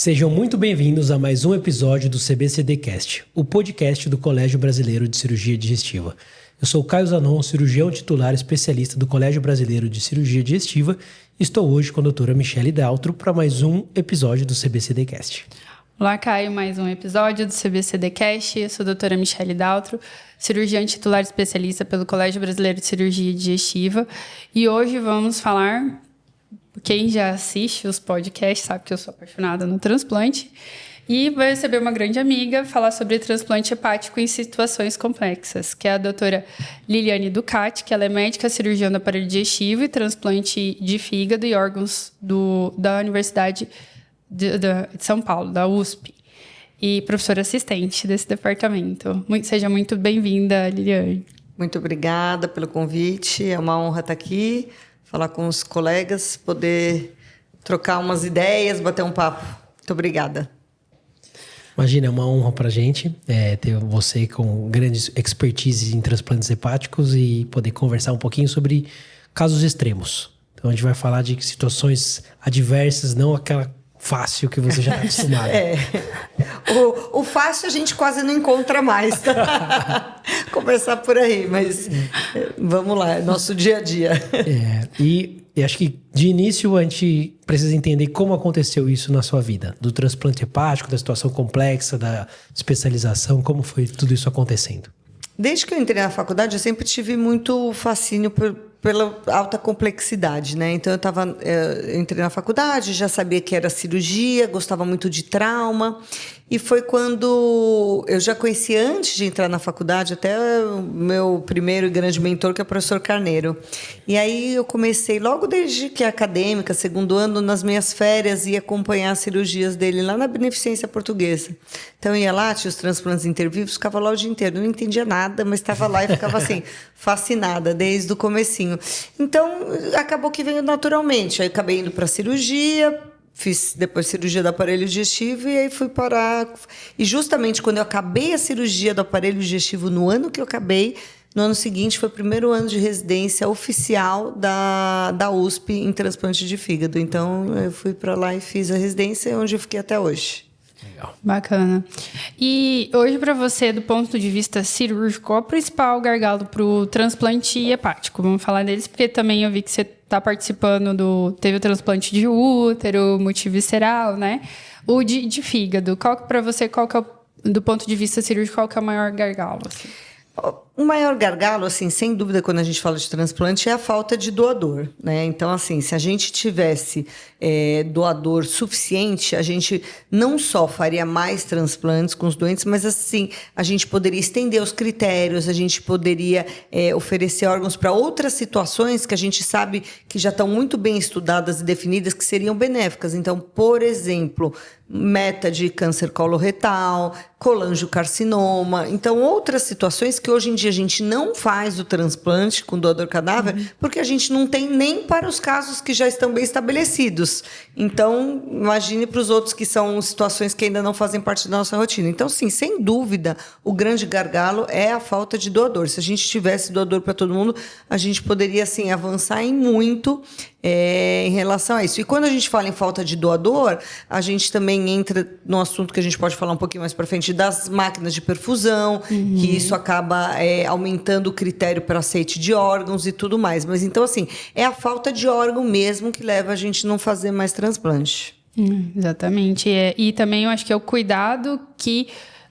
Sejam muito bem-vindos a mais um episódio do CBCDcast, o podcast do Colégio Brasileiro de Cirurgia Digestiva. Eu sou Caio Zanon, cirurgião titular especialista do Colégio Brasileiro de Cirurgia Digestiva e estou hoje com a doutora Michele Daltro para mais um episódio do CBCDcast. Olá, Caio, mais um episódio do CBCDcast. Eu sou a doutora Michele Daltro, cirurgiã titular especialista pelo Colégio Brasileiro de Cirurgia Digestiva. E hoje vamos falar... Quem já assiste os podcasts sabe que eu sou apaixonada no transplante. E vai receber uma grande amiga falar sobre transplante hepático em situações complexas, que é a doutora Liliane Ducati, que ela é médica cirurgiã do aparelho digestivo e transplante de fígado e órgãos da Universidade de São Paulo, da USP. E professora assistente desse departamento. Seja muito bem-vinda, Liliane. Muito obrigada pelo convite. É uma honra estar aqui, falar com os colegas, poder trocar umas ideias, bater um papo. Muito obrigada. Imagina, é uma honra para a gente ter você com grande expertise em transplantes hepáticos e poder conversar um pouquinho sobre casos extremos. Então, a gente vai falar de situações adversas, não aquela fácil que você já está acostumado. O fácil a gente quase não encontra mais. Começar por aí, mas vamos lá, é nosso dia a dia. E acho que de início a gente precisa entender como aconteceu isso na sua vida. Do transplante hepático, da situação complexa, da especialização, como foi tudo isso acontecendo? Desde que eu entrei na faculdade, eu sempre tive muito fascínio pela alta complexidade, né? Então, eu entrei na faculdade, já sabia que era cirurgia, gostava muito de trauma. E foi quando eu já conhecia, antes de entrar na faculdade, até o meu primeiro e grande mentor, que é o professor Carneiro. E aí eu comecei, logo desde que acadêmica, segundo ano, nas minhas férias, ia acompanhar as cirurgias dele lá na Beneficência Portuguesa. Então, eu ia lá, tinha os transplantes intervivos, ficava lá o dia inteiro. Não entendia nada, mas estava lá e ficava assim, fascinada, desde o comecinho. Então, acabou que veio naturalmente. Aí, acabei indo para a cirurgia, fiz depois cirurgia do aparelho digestivo e aí fui parar. E justamente quando eu acabei a cirurgia do aparelho digestivo, no ano que eu acabei, no ano seguinte foi o primeiro ano de residência oficial da USP em transplante de fígado. Então, eu fui para lá e fiz a residência, onde eu fiquei até hoje. Legal. Bacana. E hoje, para você, do ponto de vista cirúrgico, qual é o principal gargalo para o transplante hepático? Vamos falar deles, porque também eu vi que você está participando teve o transplante de útero, multivisceral, né? O de fígado. Para você, qual que é do ponto de vista cirúrgico, qual que é o maior gargalo? Assim? O maior gargalo, assim, sem dúvida, quando a gente fala de transplante, é a falta de doador, né? Então, assim, se a gente tivesse doador suficiente, a gente não só faria mais transplantes com os doentes, mas, assim, a gente poderia estender os critérios, a gente poderia oferecer órgãos para outras situações que a gente sabe que já estão muito bem estudadas e definidas, que seriam benéficas. Então, por exemplo, meta de câncer coloretal, colangiocarcinoma. Então, outras situações que hoje em dia a gente não faz o transplante com doador cadáver, porque a gente não tem nem para os casos que já estão bem estabelecidos. Então, imagine para os outros que são situações que ainda não fazem parte da nossa rotina. Então, sim, sem dúvida, o grande gargalo é a falta de doador. Se a gente tivesse doador para todo mundo, a gente poderia, assim, avançar em muito em relação a isso. E quando a gente fala em falta de doador, a gente também entra no assunto que a gente pode falar um pouquinho mais para frente, das máquinas de perfusão, que isso acaba aumentando o critério para aceite de órgãos e tudo mais. Mas então, assim, é a falta de órgão mesmo que leva a gente a não fazer mais transplante. Exatamente. E também eu acho que é o cuidado que,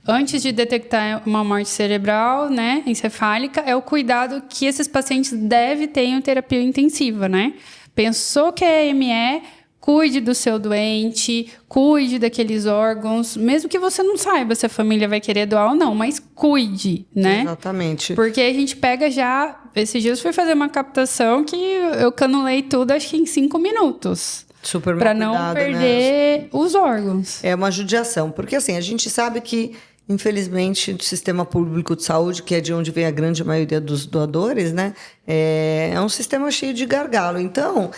antes de detectar uma morte cerebral, né, encefálica, é o cuidado que esses pacientes devem ter em terapia intensiva, né? Pensou que é ME, cuide do seu doente, cuide daqueles órgãos, mesmo que você não saiba se a família vai querer doar ou não, mas cuide, né? Exatamente. Porque a gente pega já... Esses dias fui fazer uma captação que eu canulei tudo, acho que em 5 minutos. Super para não perder, né, os órgãos. É uma judiação, porque assim, a gente sabe que, infelizmente, o sistema público de saúde, que é de onde vem a grande maioria dos doadores, né, é um sistema cheio de gargalo. Então,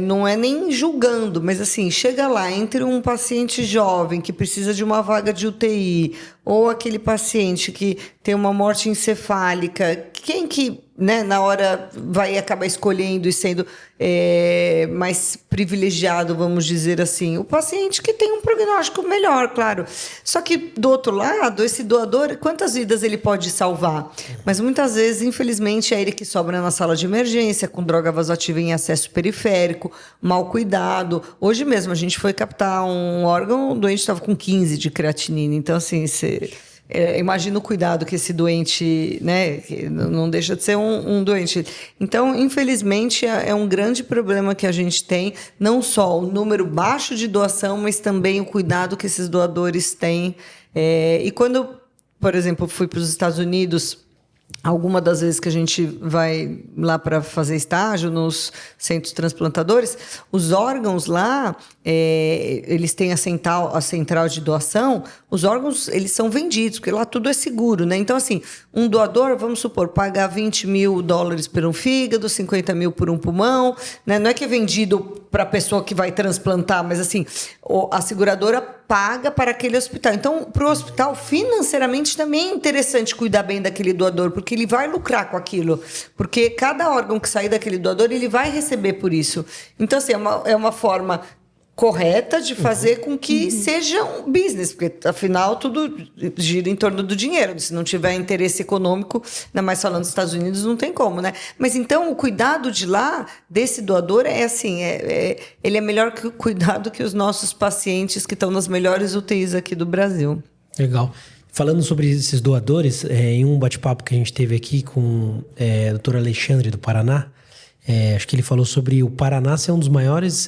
não é nem julgando, mas assim, chega lá, entre um paciente jovem que precisa de uma vaga de UTI, ou aquele paciente que tem uma morte encefálica, quem que, né, na hora vai acabar escolhendo e sendo mais privilegiado, vamos dizer assim? O paciente que tem um prognóstico melhor, claro. Só que, do outro lado, esse doador, quantas vidas ele pode salvar? Mas muitas vezes, infelizmente, é ele que sobra na sala de emergência, com droga vasoativa em acesso periférico, mal cuidado. Hoje mesmo, a gente foi captar um órgão, o doente estava com 15 de creatinina. Então, assim, imagina o cuidado que esse doente, né, que não deixa de ser um doente. Então, infelizmente, é um grande problema que a gente tem, não só o número baixo de doação, mas também o cuidado que esses doadores têm. E quando, por exemplo, fui para os Estados Unidos, alguma das vezes que a gente vai lá para fazer estágio nos centros transplantadores, os órgãos lá, eles têm a central de doação, os órgãos, eles são vendidos, porque lá tudo é seguro, né? Então, assim, um doador, vamos supor, paga $20 mil por um fígado, 50 mil por um pulmão, né? Não é que é vendido para a pessoa que vai transplantar, mas, assim, a seguradora paga para aquele hospital. Então, para o hospital, financeiramente, também é interessante cuidar bem daquele doador, porque ele vai lucrar com aquilo. Porque cada órgão que sair daquele doador, ele vai receber por isso. Então, assim, é uma forma correta de fazer com que seja um business, porque, afinal, tudo gira em torno do dinheiro. Se não tiver interesse econômico, ainda mais falando dos Estados Unidos, não tem como, né? Mas, então, o cuidado de lá, desse doador, ele é melhor que o cuidado que os nossos pacientes que estão nas melhores UTIs aqui do Brasil. Legal. Falando sobre esses doadores, em um bate-papo que a gente teve aqui com o Dr. Alexandre, do Paraná, acho que ele falou sobre o Paraná ser um dos maiores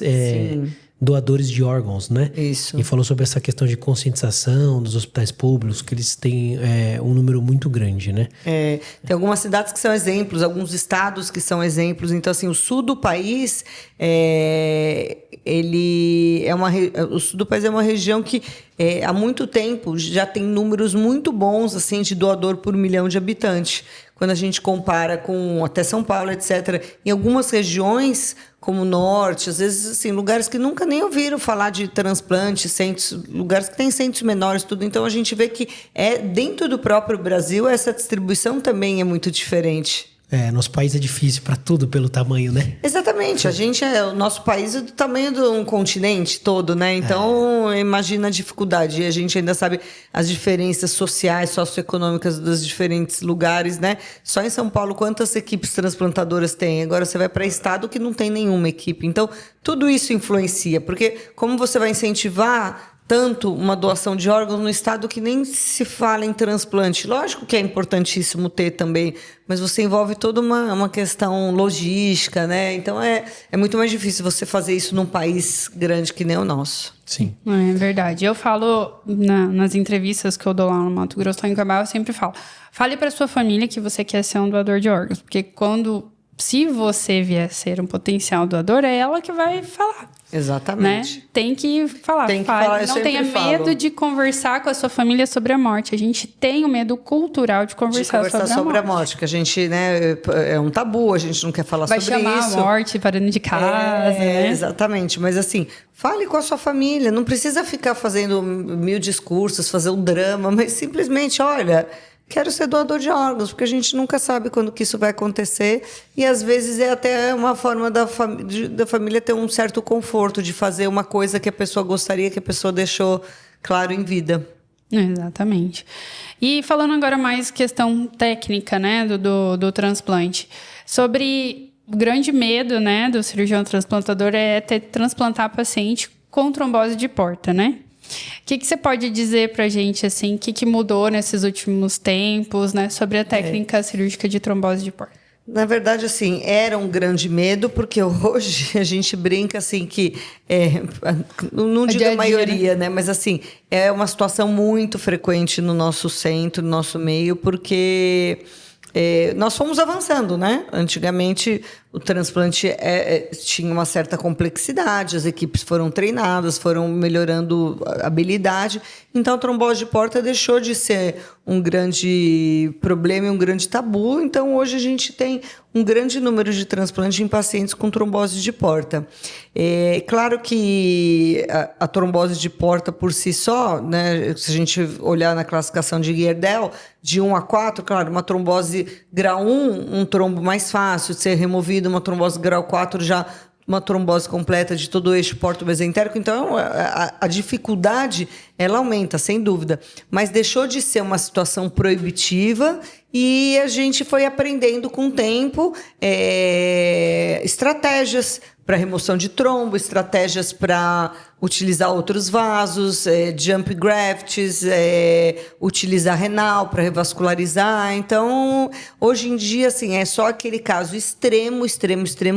doadores de órgãos, né? Isso. E falou sobre essa questão de conscientização dos hospitais públicos, que eles têm um número muito grande, né? Tem algumas cidades que são exemplos, alguns estados que são exemplos. Então, assim, o sul do país, o sul do país é uma região que há muito tempo já tem números muito bons, assim, de doador por 1 milhão de habitantes. Quando a gente compara com até São Paulo, etc. Em algumas regiões, como o norte, às vezes, assim, lugares que nunca nem ouviram falar de transplante, lugares que têm centros menores, tudo. Então, a gente vê que dentro do próprio Brasil, essa distribuição também é muito diferente. Nosso país é difícil para tudo pelo tamanho, né? Exatamente. O nosso país é do tamanho de um continente todo, né? Então, imagina a dificuldade. E a gente ainda sabe as diferenças sociais, socioeconômicas dos diferentes lugares, né? Só em São Paulo, quantas equipes transplantadoras tem? Agora, você vai para estado que não tem nenhuma equipe. Então, tudo isso influencia. Porque como você vai incentivar tanto uma doação de órgãos no estado que nem se fala em transplante? Lógico que é importantíssimo ter também, mas você envolve toda uma questão logística, né? Então, é muito mais difícil você fazer isso num país grande que nem o nosso. Sim. É verdade. Eu falo nas entrevistas que eu dou lá no Mato Grosso, lá em Cuiabá, eu sempre fale para sua família que você quer ser um doador de órgãos, porque se você vier ser um potencial doador, é ela que vai falar. Exatamente. Né? Tem que falar. Não tenha medo de conversar com a sua família sobre a morte. A gente tem o medo cultural de conversar sobre a morte. Que a gente, né, é um tabu, a gente não quer falar sobre isso. Vai chamar a morte para dentro de casa, né? Exatamente. Mas, assim, fale com a sua família. Não precisa ficar fazendo 1000 discursos, fazer um drama, mas simplesmente, olha, quero ser doador de órgãos, porque a gente nunca sabe quando que isso vai acontecer. E, às vezes, é até uma forma da família ter um certo conforto de fazer uma coisa que a pessoa gostaria, que a pessoa deixou claro em vida. Exatamente. E falando agora mais questão técnica, né, do transplante. Sobre o grande medo, né, do cirurgião transplantador é transplantar paciente com trombose de porta, né? O que você pode dizer pra gente, assim, o que mudou nesses últimos tempos, né, sobre a técnica cirúrgica de trombose de porta? Na verdade, assim, era um grande medo, porque hoje a gente brinca, assim, que... não digo a maioria, né? Mas, assim, é uma situação muito frequente no nosso centro, no nosso meio, porque... nós fomos avançando, né? Antigamente, o transplante tinha uma certa complexidade, as equipes foram treinadas, foram melhorando a habilidade, então a trombose de porta deixou de ser um grande problema e um grande tabu, então hoje a gente tem um grande número de transplantes em pacientes com trombose de porta. É claro que a trombose de porta por si só, né, se a gente olhar na classificação de Gerdau, de 1 a 4, claro, uma trombose grau 1, um trombo mais fácil de ser removido, uma trombose grau 4 já uma trombose completa de todo o eixo porto-mesentérico. Então, a dificuldade, ela aumenta, sem dúvida. Mas deixou de ser uma situação proibitiva e a gente foi aprendendo com o tempo estratégias para remoção de trombo, estratégias para utilizar outros vasos, jump grafts, utilizar renal para revascularizar. Então, hoje em dia, assim, é só aquele caso extremo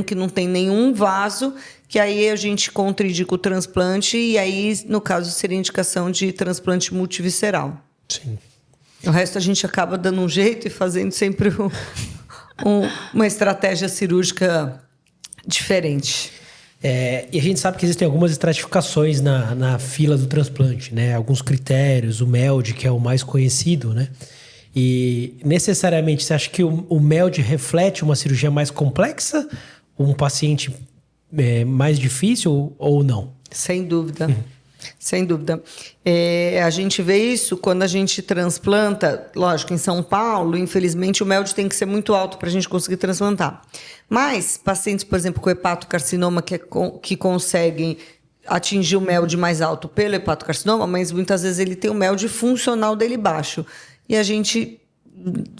que não tem nenhum vaso, que aí a gente contraindica o transplante e aí, no caso, seria indicação de transplante multivisceral. Sim. O resto a gente acaba dando um jeito e fazendo sempre uma estratégia cirúrgica diferente. E a gente sabe que existem algumas estratificações na fila do transplante, né? Alguns critérios, o MELD, que é o mais conhecido, né? E necessariamente você acha que o MELD reflete uma cirurgia mais complexa? Um paciente mais difícil ou não? Sem dúvida. Sem dúvida. A gente vê isso quando a gente transplanta, lógico, em São Paulo, infelizmente o MELD tem que ser muito alto para a gente conseguir transplantar. Mas pacientes, por exemplo, com hepatocarcinoma que conseguem atingir o MELD mais alto pelo hepatocarcinoma, mas muitas vezes ele tem o MELD funcional dele baixo. E a gente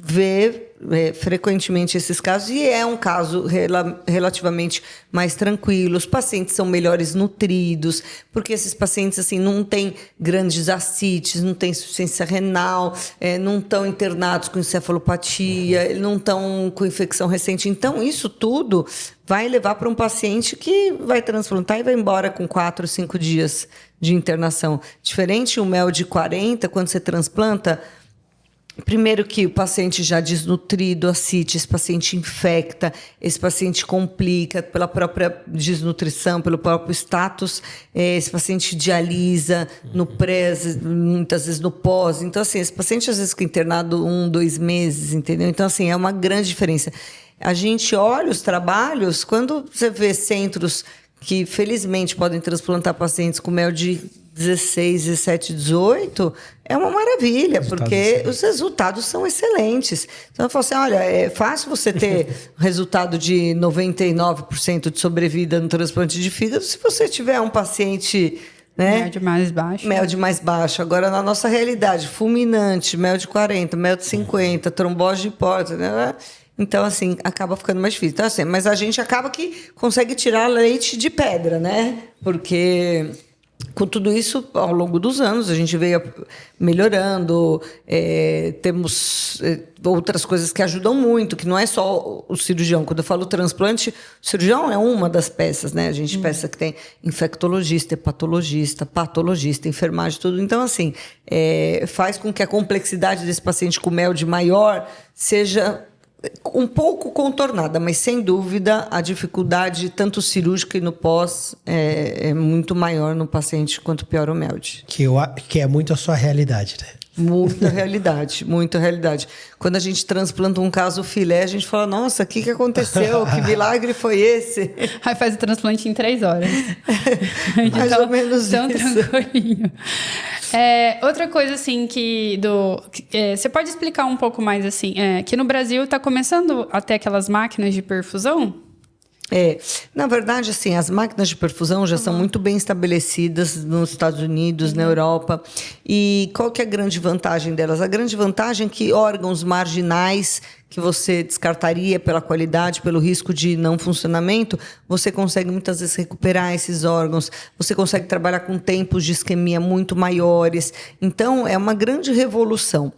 vê frequentemente esses casos, e é um caso relativamente mais tranquilo. Os pacientes são melhores nutridos, porque esses pacientes assim, não têm grandes ascites, não têm insuficiência renal, não estão internados com encefalopatia, não estão com infecção recente. Então, isso tudo vai levar para um paciente que vai transplantar e vai embora com 4, 5 dias de internação. Diferente o MELD 40, quando você transplanta, primeiro que o paciente já desnutrido, ascite, esse paciente infecta, esse paciente complica pela própria desnutrição, pelo próprio status, esse paciente dialisa no pré, muitas vezes no pós. Então, assim, esse paciente às vezes fica internado 1, 2 meses, entendeu? Então, assim, é uma grande diferença. A gente olha os trabalhos, quando você vê centros que felizmente podem transplantar pacientes com MELD 16, 17, 18, é uma maravilha, porque os resultados são excelentes. Então, eu falo assim, olha, é fácil você ter resultado de 99% de sobrevida no transplante de fígado se você tiver um paciente, né? MELD mais baixo. MELD mais baixo. Agora, na nossa realidade, fulminante, MELD 40, MELD 50, trombose de porta, né? Então, assim, acaba ficando mais difícil. Então, assim, mas a gente acaba que consegue tirar leite de pedra, né? Porque com tudo isso, ao longo dos anos, a gente veio melhorando, temos outras coisas que ajudam muito, que não é só o cirurgião. Quando eu falo transplante, o cirurgião é uma das peças, né? A gente pensa que tem infectologista, hepatologista, patologista, enfermagem, tudo. Então, assim, faz com que a complexidade desse paciente com MELD maior seja um pouco contornada, mas sem dúvida a dificuldade tanto cirúrgica e no pós é muito maior no paciente quanto pior o MELD. Que é muito a sua realidade, né? Muita realidade, muita realidade. Quando a gente transplanta um caso filé, a gente fala, nossa, o que aconteceu? Que milagre foi esse? Aí faz o transplante em 3 horas. Mais ou menos tão isso. Tranquilinho. Outra coisa, assim, você pode explicar um pouco mais, assim, que no Brasil está começando a ter aquelas máquinas de perfusão? Na verdade, assim, as máquinas de perfusão já são muito bem estabelecidas nos Estados Unidos, na Europa. E qual que é a grande vantagem delas? A grande vantagem é que órgãos marginais que você descartaria pela qualidade, pelo risco de não funcionamento, você consegue muitas vezes recuperar esses órgãos, você consegue trabalhar com tempos de isquemia muito maiores. Então, é uma grande revolução.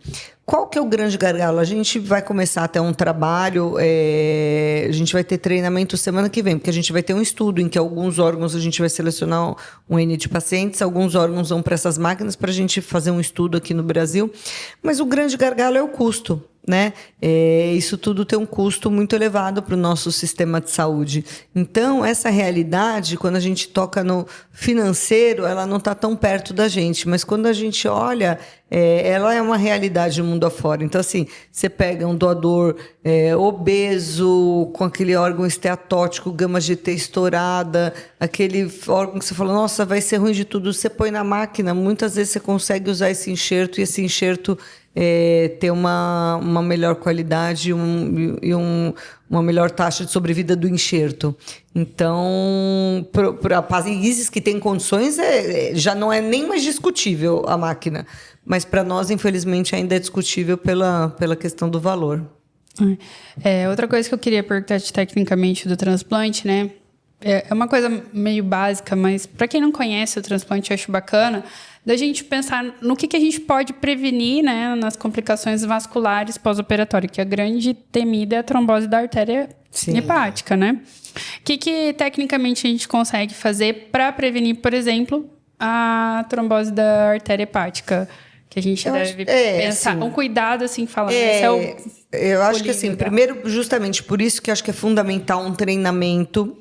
Qual que é o grande gargalo? A gente vai começar até um trabalho, a gente vai ter treinamento semana que vem, porque a gente vai ter um estudo em que alguns órgãos a gente vai selecionar um N de pacientes, alguns órgãos vão para essas máquinas para a gente fazer um estudo aqui no Brasil. Mas o grande gargalo é o custo. né? Isso tudo tem um custo muito elevado para o nosso sistema de saúde. Então, essa realidade, quando a gente toca no financeiro, ela não está tão perto da gente, mas quando a gente olha, ela é uma realidade no mundo afora. Então, assim, você pega um doador obeso, com aquele órgão esteatótico, gama GT estourada, aquele órgão que você fala, nossa, vai ser ruim de tudo, você põe na máquina, muitas vezes você consegue usar esse enxerto, e esse enxerto ter uma melhor qualidade e uma melhor taxa de sobrevida do enxerto. Então, para países que têm condições, já não é nem mais discutível a máquina. Mas para nós, infelizmente, ainda é discutível pela questão do valor. Outra coisa que eu queria perguntar tecnicamente do transplante, né? É uma coisa meio básica, mas para quem não conhece o transplante, eu acho bacana da gente pensar no que a gente pode prevenir, né, nas complicações vasculares pós-operatórias, que a grande temida é a trombose da artéria hepática, né? O que tecnicamente a gente consegue fazer para prevenir, por exemplo, a trombose da artéria hepática? Que a gente deve pensar. Assim, um cuidado, assim, falando. Eu acho que, assim, primeiro, justamente por isso que eu acho que é fundamental um treinamento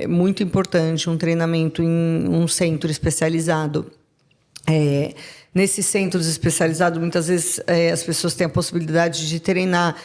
muito importante, um treinamento em um centro especializado. Nesses centros especializados, muitas vezes as pessoas têm a possibilidade de treinar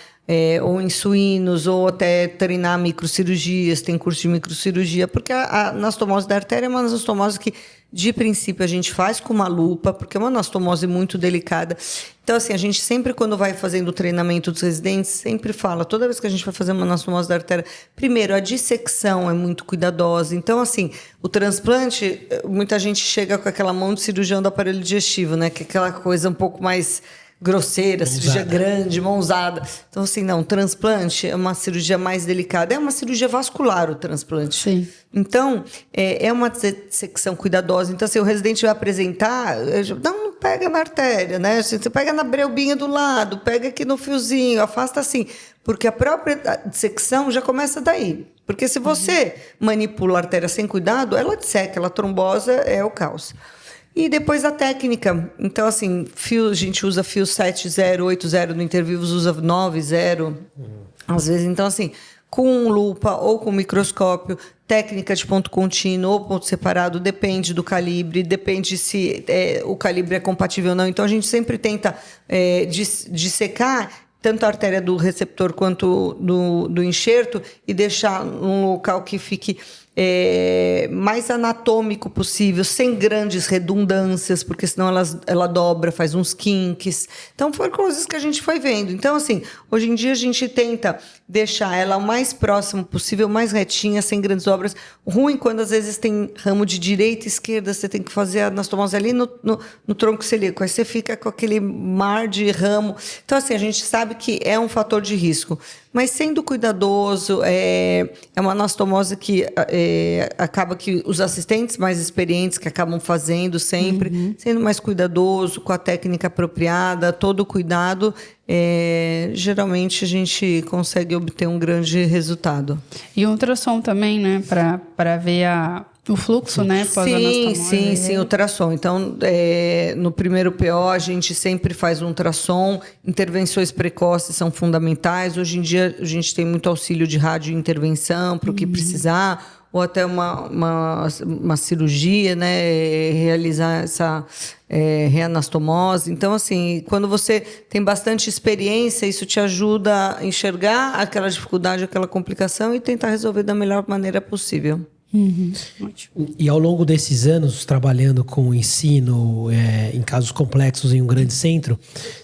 ou em suínos, ou até treinar microcirurgias, tem curso de microcirurgia, porque a anastomose da artéria é uma anastomose que, de princípio, a gente faz com uma lupa, porque é uma anastomose muito delicada. Então, assim, a gente sempre, quando vai fazendo o treinamento dos residentes, sempre fala, toda vez que a gente vai fazer uma anastomose da artéria, primeiro, a dissecção é muito cuidadosa. Então, assim, o transplante, muita gente chega com aquela mão de cirurgião do aparelho digestivo, né? Que é aquela coisa um pouco mais grosseira, cirurgia grande, mãozada. Então, assim, não, transplante é uma cirurgia mais delicada. É uma cirurgia vascular o transplante. Sim. Então, é uma dissecção cuidadosa. Então, assim, o residente vai apresentar, não pega na artéria, né? Você pega na breubinha do lado, pega aqui no fiozinho, afasta assim. Porque a própria dissecção já começa daí. Porque se você manipula a artéria sem cuidado, ela disseca, ela trombosa, é o caos. E depois a técnica. Então, assim, a gente usa fio 7,0, 8,0, no intervivos usa 9,0. Às vezes, então, assim, com lupa ou com microscópio, técnica de ponto contínuo ou ponto separado, depende do calibre, depende se o calibre é compatível ou não. Então, a gente sempre tenta dissecar tanto a artéria do receptor quanto do enxerto e deixar num local que fique mais anatômico possível, sem grandes redundâncias, porque senão ela dobra, faz uns kinks. Então, foram coisas que a gente foi vendo. Então, assim, hoje em dia a gente tenta deixar ela o mais próximo possível, mais retinha, sem grandes obras. Ruim quando, às vezes, tem ramo de direita e esquerda, você tem que fazer a anastomose ali no tronco celíaco. Aí você fica com aquele mar de ramo. Então, assim, a gente sabe que é um fator de risco. Mas sendo cuidadoso, é uma anastomose que acaba que os assistentes mais experientes que acabam fazendo sempre, sendo mais cuidadoso, com a técnica apropriada, todo o cuidado, geralmente a gente consegue obter um grande resultado. E o ultrassom também, né? Para ver o fluxo, né? Pós-anastomose. Sim, ultrassom. Então, no primeiro PO, a gente sempre faz um ultrassom. Intervenções precoces são fundamentais. Hoje em dia, a gente tem muito auxílio de radiointervenção para o que precisar, ou até uma cirurgia, né? Realizar essa reanastomose. Então, assim, quando você tem bastante experiência, isso te ajuda a enxergar aquela dificuldade, aquela complicação e tentar resolver da melhor maneira possível. E ao longo desses anos, trabalhando com o ensino em casos complexos em um grande centro,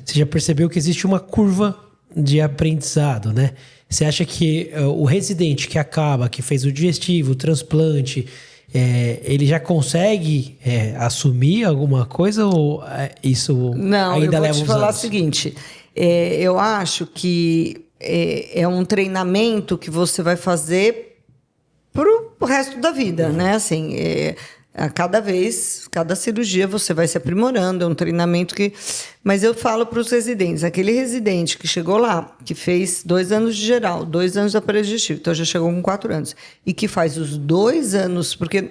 você já percebeu que existe uma curva de aprendizado, né? Você acha que o residente que fez o digestivo, o transplante, ele já consegue assumir alguma coisa ou isso Não, ainda leva uns anos? Não, eu vou te falar o seguinte, eu acho que é um treinamento que você vai fazer para o resto da vida, né? Assim, a cada cirurgia você vai se aprimorando, é um treinamento que... Mas eu falo para os residentes, aquele residente que chegou lá, que fez 2 anos de geral, 2 anos de aparelho digestivo, então já chegou com 4 anos, e que faz os 2 anos, porque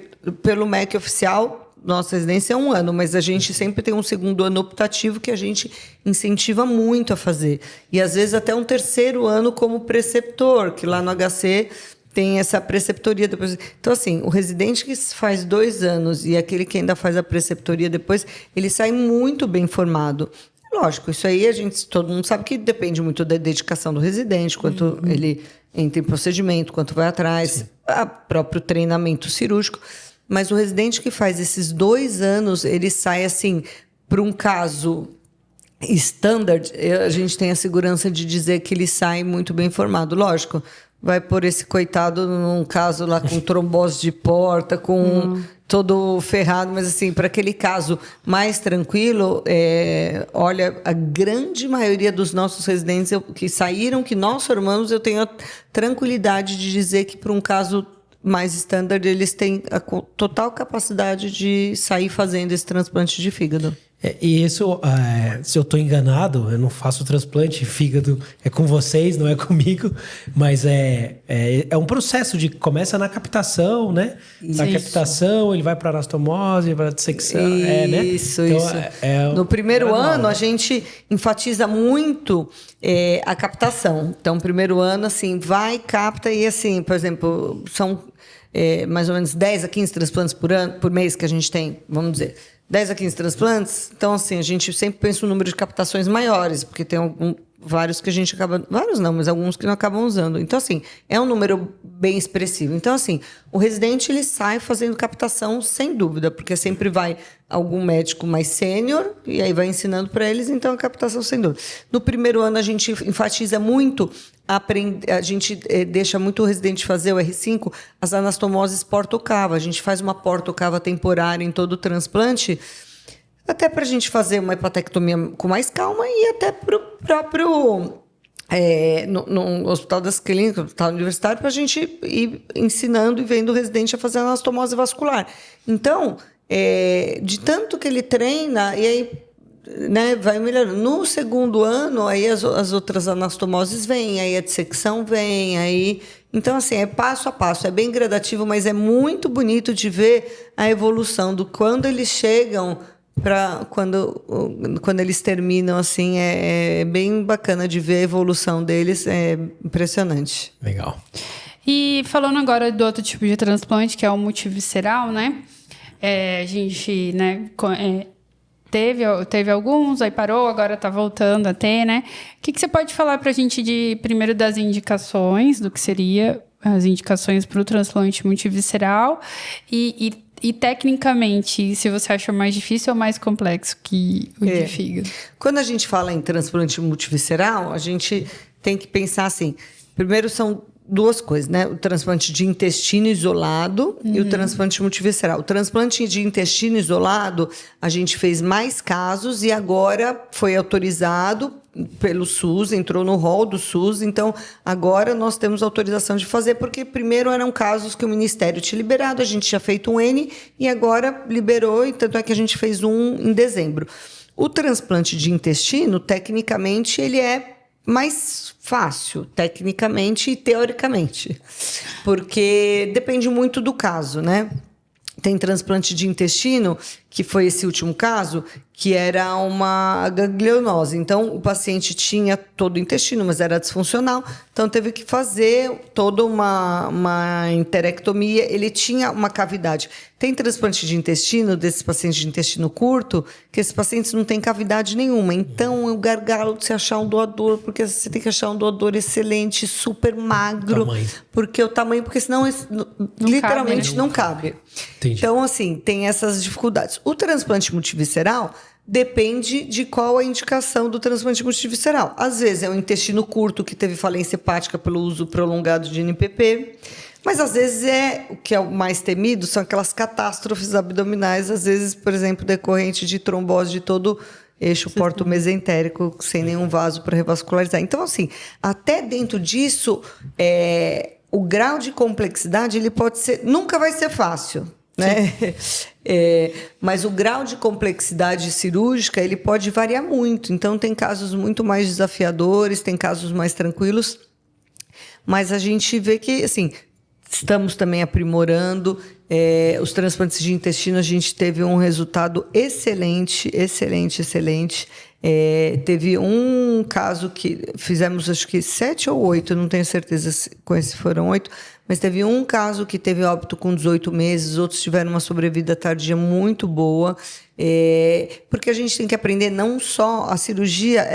pelo MEC oficial nossa residência é 1 ano, mas a gente sempre tem um segundo ano optativo que a gente incentiva muito a fazer. E, às vezes, até um 3º ano como preceptor, que lá no HC tem essa preceptoria depois. Então, assim, o residente que faz 2 anos e aquele que ainda faz a preceptoria depois, ele sai muito bem formado. Lógico, isso aí todo mundo sabe que depende muito da dedicação do residente, quanto ele entra em procedimento, quanto vai atrás, o próprio treinamento cirúrgico. Mas o residente que faz esses 2 anos, ele sai assim, para um caso standard, a gente tem a segurança de dizer que ele sai muito bem formado. Lógico, vai pôr esse coitado num caso lá com trombose de porta, com todo ferrado, mas assim, para aquele caso mais tranquilo, olha, a grande maioria dos nossos residentes que saíram, que nós formamos, eu tenho a tranquilidade de dizer que para um caso mais standard, eles têm a total capacidade de sair fazendo esse transplante de fígado. E isso, se eu estou enganado, eu não faço transplante, fígado é com vocês, não é comigo, mas é um processo de começa na captação, né? Na captação, ele vai para a anastomose, para a dissecção, né? Isso, então, isso. No primeiro ano, a gente enfatiza muito a captação. Então, primeiro ano, assim, vai, capta e, assim, por exemplo, são mais ou menos 10 a 15 transplantes por mês que a gente tem, vamos dizer. 10 a 15 transplantes, então assim, a gente sempre pensa no número de captações maiores, porque tem vários que a gente acaba... Vários não, mas alguns que não acabam usando. Então, assim, é um número bem expressivo. Então, assim, o residente, ele sai fazendo captação sem dúvida, porque sempre vai algum médico mais sênior e aí vai ensinando para eles, então a captação sem dúvida. No primeiro ano, a gente enfatiza muito, a gente deixa muito o residente fazer o R5, as anastomoses porta-cava. A gente faz uma porta-cava temporária em todo o transplante, até para a gente fazer uma hepatectomia com mais calma e até para o próprio... no Hospital das Clínicas, no Hospital Universitário, para a gente ir ensinando e vendo o residente a fazer anastomose vascular. Então, de tanto que ele treina, e aí, né, vai melhorando. No segundo ano, aí as outras anastomoses vêm, aí a dissecção vem, aí... Então, assim, é passo a passo, é bem gradativo, mas é muito bonito de ver a evolução do quando eles chegam para quando eles terminam, assim, é bem bacana de ver a evolução deles, é impressionante. Legal. E falando agora do outro tipo de transplante, que é o multivisceral, né? A gente, né, teve alguns, aí parou, agora está voltando a ter, né? O que você pode falar para a gente primeiro das indicações, do que seria as indicações para o transplante multivisceral e tecnicamente, se você acha mais difícil ou mais complexo que o de fígado? Quando a gente fala em transplante multivisceral, a gente tem que pensar assim, primeiro são 2 coisas, né? O transplante de intestino isolado e o transplante multivisceral. O transplante de intestino isolado, a gente fez mais casos e agora foi autorizado pelo SUS, entrou no rol do SUS, então agora nós temos autorização de fazer, porque primeiro eram casos que o Ministério tinha liberado, a gente tinha feito um N e agora liberou, e tanto é que a gente fez um em dezembro. O transplante de intestino, tecnicamente, ele é mais fácil, tecnicamente e teoricamente, porque depende muito do caso, né? Tem transplante de intestino, que foi esse último caso, que era uma ganglionose. Então, o paciente tinha todo o intestino, mas era disfuncional. Então, teve que fazer toda uma enterectomia. Ele tinha uma cavidade. Tem transplante de intestino, desses pacientes de intestino curto, que esses pacientes não têm cavidade nenhuma. Então, é o gargalo de se achar um doador, porque você tem que achar um doador excelente, super magro. Porque senão literalmente não cabe. Entendi. Então, assim, tem essas dificuldades. O transplante multivisceral depende de qual a indicação do transplante multivisceral. Às vezes é um intestino curto que teve falência hepática pelo uso prolongado de NPP, mas às vezes o que é o mais temido são aquelas catástrofes abdominais, às vezes, por exemplo, decorrente de trombose de todo eixo porto-mesentérico, sem nenhum vaso para revascularizar. Então, assim, até dentro disso, o grau de complexidade ele pode ser, nunca vai ser fácil, né? Mas o grau de complexidade cirúrgica ele pode variar muito. Então, tem casos muito mais desafiadores, tem casos mais tranquilos, mas a gente vê que, assim, estamos também aprimorando. Os transplantes de intestino, a gente teve um resultado excelente. Teve um caso que fizemos, acho que 7 ou 8, não tenho certeza se foram 8, mas teve um caso que teve óbito com 18 meses, outros tiveram uma sobrevida tardia muito boa, porque a gente tem que aprender não só a cirurgia,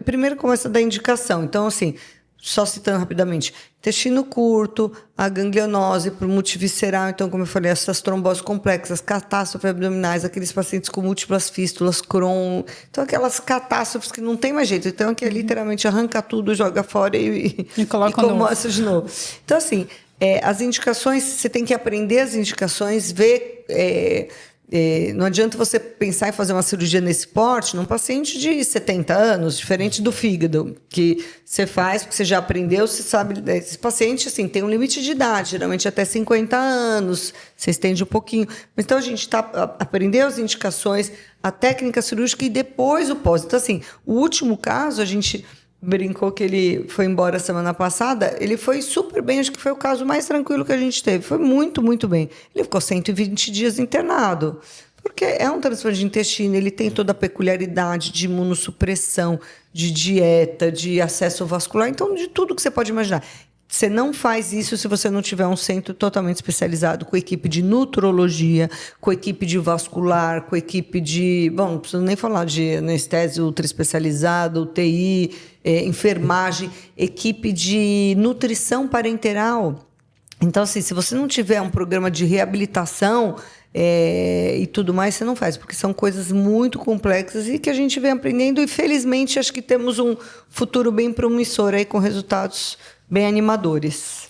primeiro começa da indicação, então assim, só citando rapidamente, intestino curto, a ganglionose por multivisceral, então, como eu falei, essas tromboses complexas, catástrofes abdominais, aqueles pacientes com múltiplas fístulas, Crohn, então aquelas catástrofes que não tem mais jeito, então que é literalmente arranca tudo, joga fora e começa de novo. Então, assim, as indicações, você tem que aprender as indicações, ver... não adianta você pensar em fazer uma cirurgia nesse porte num paciente de 70 anos, diferente do fígado, que você faz porque você já aprendeu, você sabe. Esse paciente assim, tem um limite de idade, geralmente até 50 anos, você estende um pouquinho. Mas, então, a gente aprendeu as indicações, a técnica cirúrgica e depois o pós. Então, assim, o último caso, a gente brincou que ele foi embora semana passada, ele foi super bem, acho que foi o caso mais tranquilo que a gente teve, foi muito, muito bem. Ele ficou 120 dias internado, porque é um transplante de intestino, ele tem toda a peculiaridade de imunossupressão, de dieta, de acesso vascular, então de tudo que você pode imaginar. Você não faz isso se você não tiver um centro totalmente especializado, com equipe de nutrologia, com equipe de vascular, com equipe de... Bom, não preciso nem falar de anestésio ultra especializado, UTI, enfermagem, equipe de nutrição parenteral. Então, assim, se você não tiver um programa de reabilitação e tudo mais, você não faz, porque são coisas muito complexas e que a gente vem aprendendo e, felizmente, acho que temos um futuro bem promissor aí com resultados bem animadores.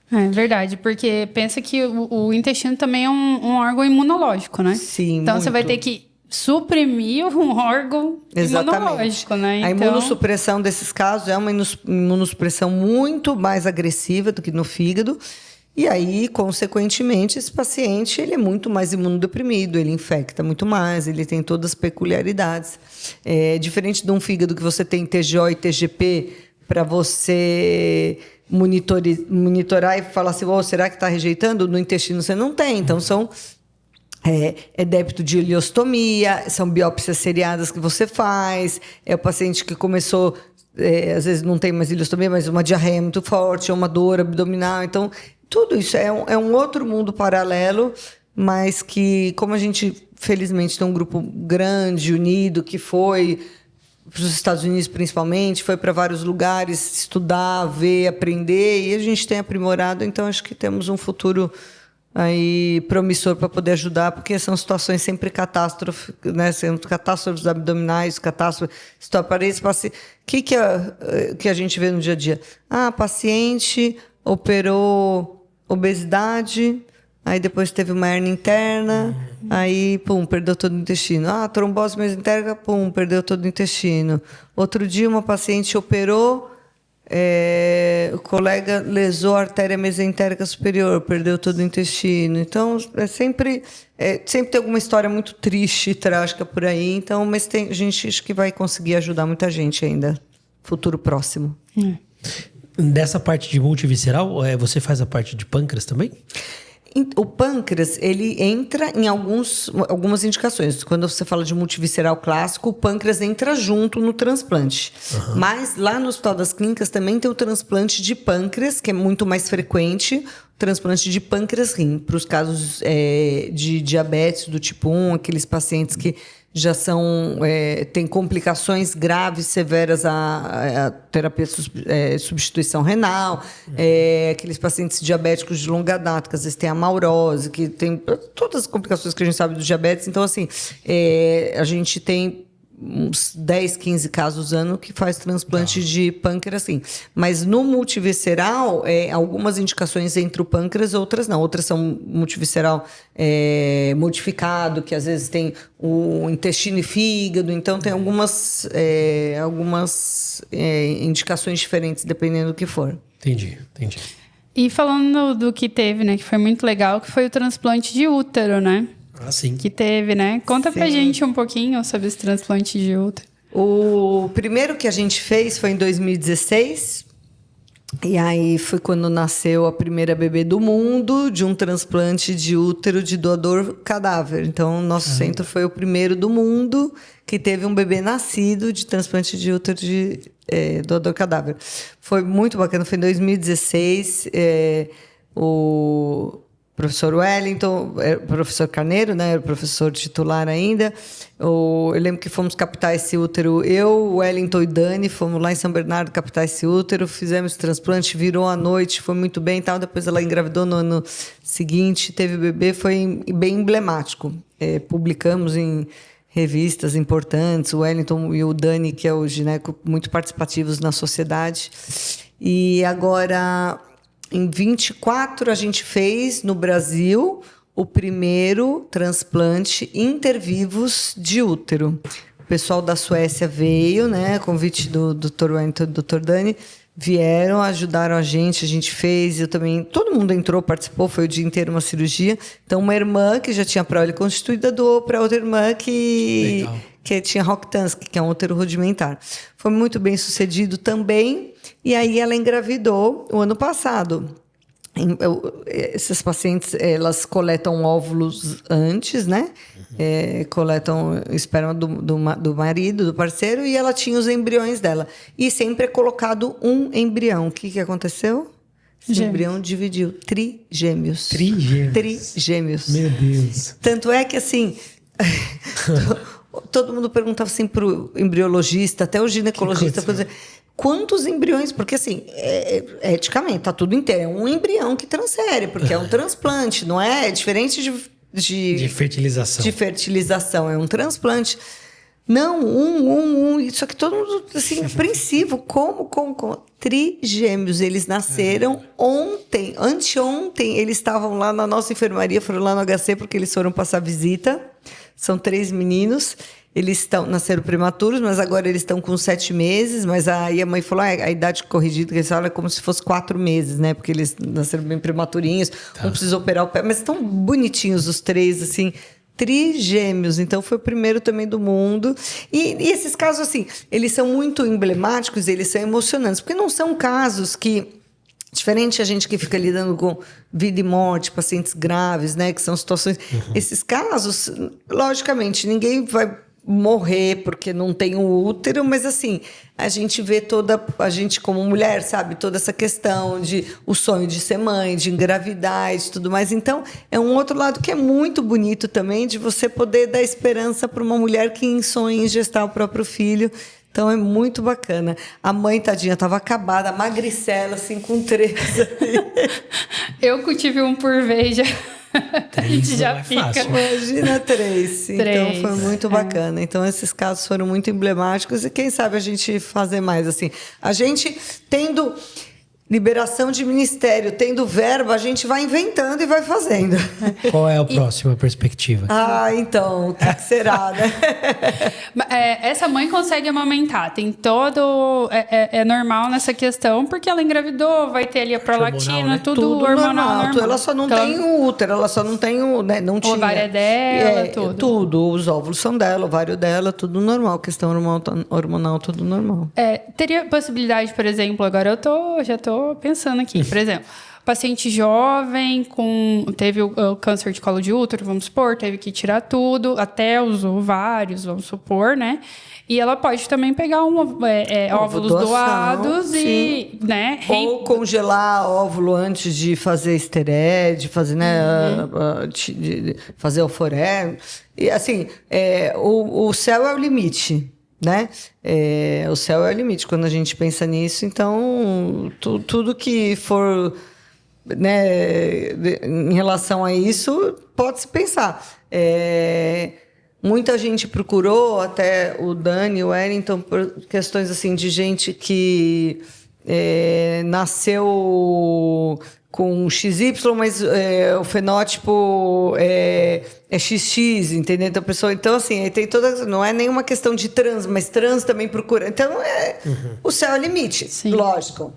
É verdade, porque pensa que o intestino também é um órgão imunológico, né? Sim, então muito. Você vai ter que suprimir um órgão imunológico, né? A imunossupressão desses casos é uma imunossupressão muito mais agressiva do que no fígado. E aí, consequentemente, esse paciente ele é muito mais imunodeprimido, ele infecta muito mais, ele tem todas as peculiaridades. Diferente de um fígado que você tem TGO e TGP, para você monitorar e falar assim, será que está rejeitando? No intestino você não tem. Então, é débito de ileostomia, são biópsias seriadas que você faz, é o paciente que começou, às vezes não tem mais ileostomia, mas uma diarreia muito forte, uma dor abdominal. Então, tudo isso é um outro mundo paralelo, mas que, como a gente, felizmente, tem um grupo grande, unido, que foi para os Estados Unidos principalmente, foi para vários lugares estudar, ver, aprender, e a gente tem aprimorado, então acho que temos um futuro aí promissor para poder ajudar, porque são situações sempre catástrofes, né? São catástrofes abdominais, catástrofes estomarais, que a gente vê no dia a dia? Paciente operou obesidade, aí depois teve uma hérnia interna, aí, perdeu todo o intestino. Trombose mesentérica, perdeu todo o intestino. Outro dia, uma paciente operou, o colega lesou a artéria mesentérica superior, perdeu todo o intestino. Então, sempre tem alguma história muito triste e trágica por aí. Então, mas a gente acho que vai conseguir ajudar muita gente ainda, futuro próximo. Dessa parte de multivisceral, você faz a parte de pâncreas também? O pâncreas, ele entra em algumas indicações. Quando você fala de multivisceral clássico, o pâncreas entra junto no transplante. Uhum. Mas lá no Hospital das Clínicas também tem o transplante de pâncreas, que é muito mais frequente, o transplante de pâncreas-rim, para os casos de diabetes do tipo 1, aqueles pacientes que já têm complicações graves, severas à terapia substituição renal, aqueles pacientes diabéticos de longa data, que às vezes tem a maurose, que tem todas as complicações que a gente sabe do diabetes. Então, assim, a gente tem uns 10, 15 casos ano que faz transplante de pâncreas, assim. Mas no multivisceral, algumas indicações entre o pâncreas, outras não. Outras são multivisceral modificado, que às vezes tem o intestino e fígado. Então, tem algumas indicações diferentes, dependendo do que for. Entendi. E falando do que teve, né, que foi muito legal, que foi o transplante de útero, né? Sim. Que teve, né? Conta pra gente um pouquinho sobre esse transplante de útero. O primeiro que a gente fez foi em 2016. E aí foi quando nasceu a primeira bebê do mundo de um transplante de útero de doador cadáver. Então, nosso centro foi o primeiro do mundo que teve um bebê nascido de transplante de útero de doador cadáver. Foi muito bacana, foi em 2016. O professor Wellington, professor Carneiro, né, era o professor titular ainda. Eu lembro que fomos captar esse útero, eu, Wellington e Dani, fomos lá em São Bernardo captar esse útero, fizemos esse transplante, virou à noite, foi muito bem e tal. Depois ela engravidou no ano seguinte, teve bebê, foi bem emblemático. Publicamos em revistas importantes, o Wellington e o Dani, que é o gineco, muito participativos na sociedade. E agora, em 24, a gente fez no Brasil o primeiro transplante intervivos de útero. O pessoal da Suécia veio, né, convite do Dr. Wellington e do Dr. Dani, vieram, ajudaram a gente fez, eu também, todo mundo entrou, participou, foi o dia inteiro uma cirurgia. Então, uma irmã que já tinha prole constituída doou para outra irmã que tinha Rokitansky, que é um útero rudimentar. Foi muito bem sucedido também, e aí ela engravidou o ano passado. Essas pacientes, elas coletam óvulos antes, né? Coletam esperma do marido, do parceiro, e ela tinha os embriões dela. E sempre é colocado um embrião. O que aconteceu? Esse embrião dividiu. Trigêmeos. Trigêmeos. Meu Deus. Tanto é que, assim... todo mundo perguntava assim para o embriologista, até o ginecologista, quantos embriões? Porque, assim, eticamente, está tudo inteiro. É um embrião que transfere, porque é um transplante, não é? É diferente de fertilização. De fertilização, é um transplante. Não, Só que todo mundo, assim, apreensivo. Como? Trigêmeos. Eles nasceram ontem, anteontem. Eles estavam lá na nossa enfermaria, foram lá no HC porque eles foram passar visita. São 3 meninos. Eles nasceram prematuros, mas agora eles estão com 7 meses. Mas aí a mãe falou, a idade corrigida, que eles falam, é como se fosse 4 meses, né? Porque eles nasceram bem prematurinhos. Não precisa operar o pé, mas estão bonitinhos os 3, assim, trigêmeos. Então, foi o primeiro também do mundo. E esses casos, assim, eles são muito emblemáticos, eles são emocionantes, porque não são casos que... Diferente a gente que fica lidando com vida e morte, pacientes graves, né? Que são situações... Esses casos, logicamente, ninguém vai morrer porque não tem o útero, mas assim, a gente vê a gente como mulher, sabe? Toda essa questão de o sonho de ser mãe, de engravidar e tudo mais. Então, é um outro lado que é muito bonito também, de você poder dar esperança para uma mulher que sonha em gestar o próprio filho. Então, é muito bacana. A mãe, tadinha, estava acabada, magricela, assim, com 3. Eu que tive um por vez já. 3 já fica. Fácil. Imagina 3. Então, foi muito bacana. Então, esses casos foram muito emblemáticos e quem sabe a gente fazer mais, assim. A gente tendo... liberação de ministério, tendo verba, a gente vai inventando e vai fazendo. Qual é a próxima perspectiva? Então, o que será, né? Essa mãe consegue amamentar, tem todo... É normal nessa questão, porque ela engravidou, vai ter ali a prolactina, hormonal, né? tudo hormonal. Ela só não tem o útero, ela só não tem o... Né, não tinha. O ovário é dela, tudo. Tudo, os óvulos são dela, o ovário dela, tudo normal, questão hormonal, tudo normal. Teria possibilidade, por exemplo, agora já tô pensando aqui, por exemplo, paciente jovem teve o câncer de colo de útero, vamos supor, teve que tirar tudo, até os ovários, vamos supor, né? E ela pode também pegar óvulos doados e, né? Ou congelar óvulo antes de fazer esteré, de fazer, né? De fazer alforé. E assim, o céu é o limite. Né? O céu é o limite quando a gente pensa nisso. Então, tudo que for, né, em relação a isso, pode-se pensar. Muita gente procurou, até o Dani, o Wellington, por questões assim, de gente que nasceu com XY, mas o fenótipo é XX, entendeu? Então, pessoa, assim, tem toda... Não é nenhuma questão de trans, mas trans também procura. Então, o céu é o limite, sim. Lógico.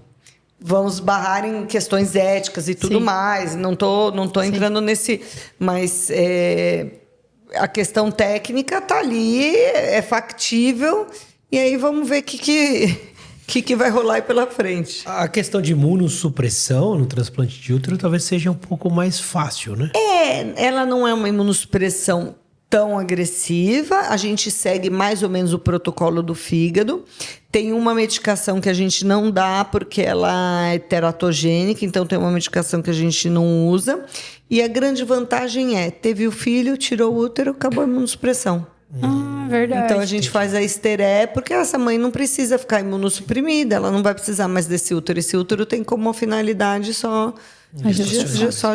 Vamos barrar em questões éticas e tudo, sim, mais. Não tô entrando nesse... Mas a questão técnica está ali, é factível, e aí vamos ver o que que vai rolar aí pela frente. A questão de imunossupressão no transplante de útero talvez seja um pouco mais fácil, né? Ela não é uma imunossupressão tão agressiva, a gente segue mais ou menos o protocolo do fígado. Tem uma medicação que a gente não dá porque ela é teratogênica, então tem uma medicação que a gente não usa. E a grande vantagem teve o filho, tirou o útero, acabou a imunossupressão. Verdade. Então a gente faz a esteré, porque essa mãe não precisa ficar imunossuprimida, ela não vai precisar mais desse útero. Esse útero tem como finalidade só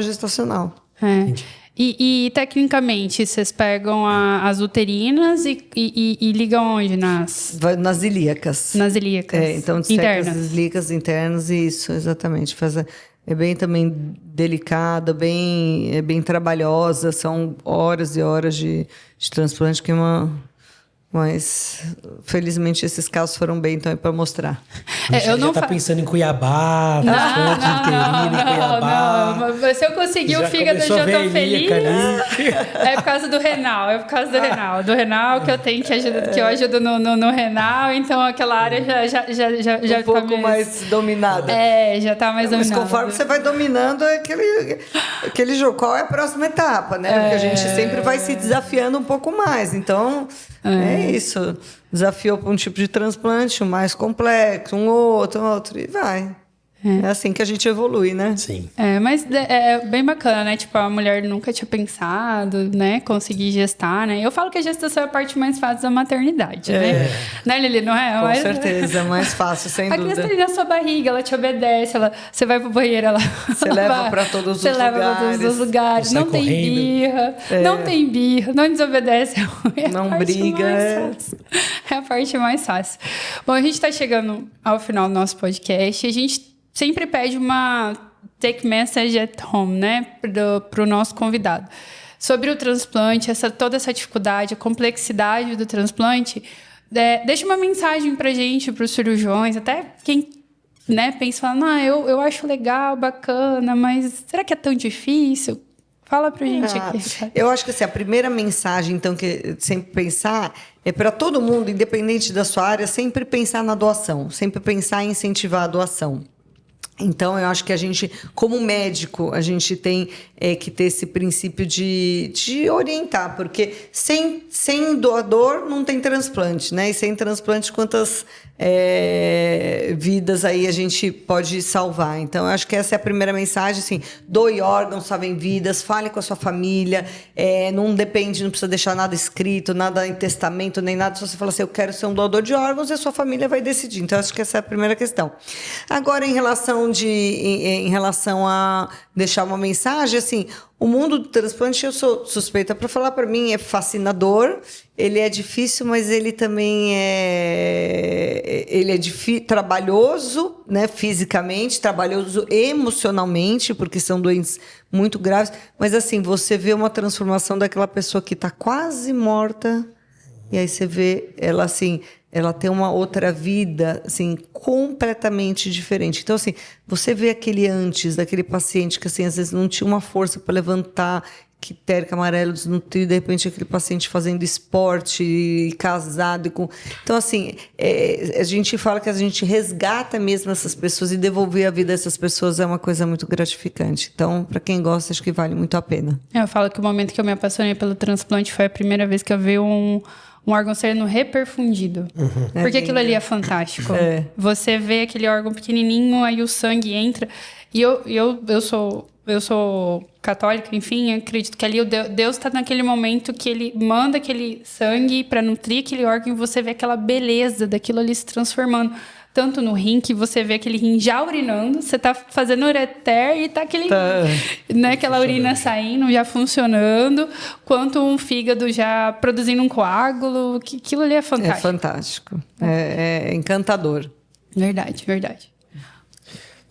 gestacional. E tecnicamente, vocês pegam as uterinas e ligam onde? Nas ilíacas. Nas ilíacas. Então, internas. As ilíacas internas, isso, exatamente. É bem também delicada, é bem trabalhosa, são horas e horas de transplante, que é mas, felizmente, esses casos foram bem, então é para mostrar. Eu não pensando em Cuiabá, transplante uterino em Cuiabá. Não, mas se eu conseguir o fígado, eu já estou feliz. É por causa do renal, do renal que eu tenho que eu ajudo no renal, então aquela área já um pouco mais dominada. Já está mais dominada. Mas conforme você vai dominando aquele jogo, qual é a próxima etapa, né? Porque a gente sempre vai se desafiando um pouco mais, então... É isso. Desafiou para um tipo de transplante, um mais complexo, um outro, e vai. É assim que a gente evolui, né? Sim. Mas é bem bacana, né? Tipo, a mulher nunca tinha pensado, né? Conseguir gestar, né? Eu falo que a gestação é a parte mais fácil da maternidade, né? Né, Lili? Não é? Com certeza, é mais fácil, sem dúvida. A criança tá ali na sua barriga, ela te obedece, você vai pro banheiro, você leva para todos os lugares. Você leva para todos os lugares. Não tem birra, não desobedece. Não briga. É a parte mais fácil. Bom, a gente tá chegando ao final do nosso podcast e a gente sempre pede uma take message at home, né, para o nosso convidado. Sobre o transplante, toda essa dificuldade, a complexidade do transplante, deixa uma mensagem para a gente, para os cirurgiões, até quem, né, pensa, fala, eu acho legal, bacana, mas será que é tão difícil? Fala pra gente aqui. Eu acho que assim, a primeira mensagem, então, que sempre pensar é para todo mundo, independente da sua área, sempre pensar na doação, sempre pensar em incentivar a doação. Então, eu acho que a gente, como médico, a gente tem que ter esse princípio de orientar, porque sem doador não tem transplante, né? E sem transplante, quantas vidas aí a gente pode salvar? Então, eu acho que essa é a primeira mensagem, assim, doe órgãos, salvem vidas, fale com a sua família, não precisa deixar nada escrito, nada em testamento, nem nada. Se você fala assim, eu quero ser um doador de órgãos, a sua família vai decidir. Então, eu acho que essa é a primeira questão. Agora, em relação a deixar uma mensagem, assim, o mundo do transplante, eu sou suspeita para falar, para mim é fascinador, ele é difícil, mas ele também é trabalhoso, né, fisicamente, trabalhoso emocionalmente, porque são doentes muito graves, mas assim, você vê uma transformação daquela pessoa que está quase morta, e aí você vê ela assim, ela tem uma outra vida, assim, completamente diferente. Então, assim, você vê aquele antes, daquele paciente que, assim, às vezes não tinha uma força para levantar, quitérica, amarelo, desnutrido, de repente aquele paciente fazendo esporte, casado. Então, assim, a gente fala que a gente resgata mesmo essas pessoas e devolver a vida dessas pessoas é uma coisa muito gratificante. Então, para quem gosta, acho que vale muito a pena. Eu falo que o momento que eu me apaixonei pelo transplante foi a primeira vez que eu vi um órgão sendo reperfundido. Porque aquilo ali é fantástico. Você vê aquele órgão pequenininho, aí o sangue entra. E eu sou católica, enfim, acredito que ali Deus está naquele momento que ele manda aquele sangue para nutrir aquele órgão e você vê aquela beleza daquilo ali se transformando. Tanto no rim, que você vê aquele rim já urinando, você tá fazendo ureter e tá aquela urina saindo, já funcionando, quanto um fígado já produzindo um coágulo, que aquilo ali é fantástico. É fantástico, é encantador. Verdade.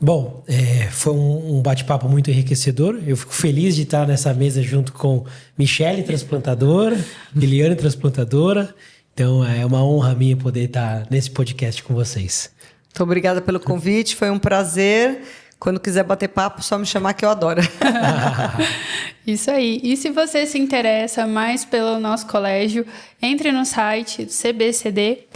Bom, foi um bate-papo muito enriquecedor. Eu fico feliz de estar nessa mesa junto com Michele, transplantadora, Liliane, transplantadora. Então, é uma honra minha poder estar nesse podcast com vocês. Muito obrigada pelo convite, foi um prazer. Quando quiser bater papo, só me chamar que eu adoro. Isso aí. E se você se interessa mais pelo nosso colégio, entre no site cbcd.org.br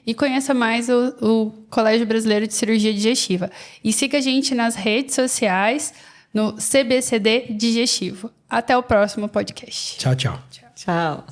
e conheça mais o Colégio Brasileiro de Cirurgia Digestiva. E siga a gente nas redes sociais no CBCD Digestivo. Até o próximo podcast. Tchau, tchau. Tchau.